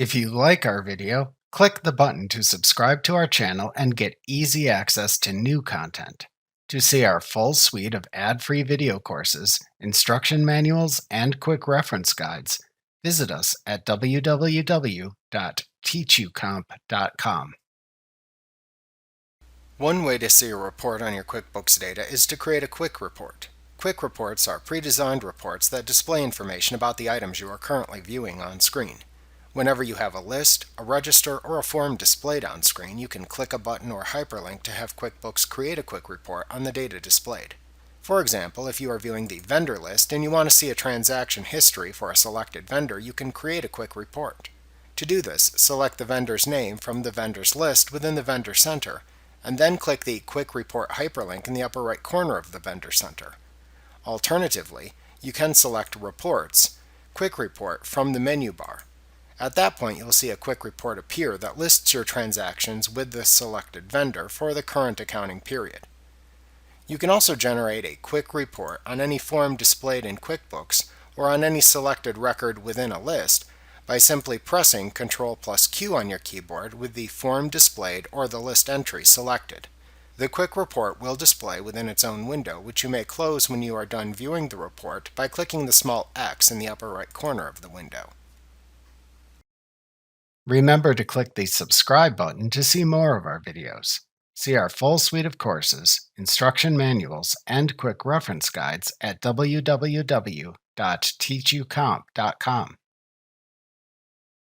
If you like our video, click the button to subscribe to our channel and get easy access to new content. To see our full suite of ad-free video courses, instruction manuals, and quick reference guides, visit us at www.teachucomp.com. One way to see a report on your QuickBooks data is to create a quick report. Quick reports are pre-designed reports that display information about the items you are currently viewing on screen. Whenever you have a list, a register, or a form displayed on screen, you can click a button or hyperlink to have QuickBooks create a quick report on the data displayed. For example, if you are viewing the vendor list and you want to see a transaction history for a selected vendor, you can create a quick report. To do this, select the vendor's name from the vendor's list within the Vendor Center, and then click the Quick Report hyperlink in the upper right corner of the Vendor Center. Alternatively, you can select Reports, Quick Report from the menu bar. At that point, you'll see a quick report appear that lists your transactions with the selected vendor for the current accounting period. You can also generate a quick report on any form displayed in QuickBooks or on any selected record within a list by simply pressing Ctrl+Q on your keyboard with the form displayed or the list entry selected. The quick report will display within its own window, which you may close when you are done viewing the report by clicking the small X in the upper right corner of the window. Remember to click the subscribe button to see more of our videos. See our full suite of courses, instruction manuals, and quick reference guides at www.teachucomp.com.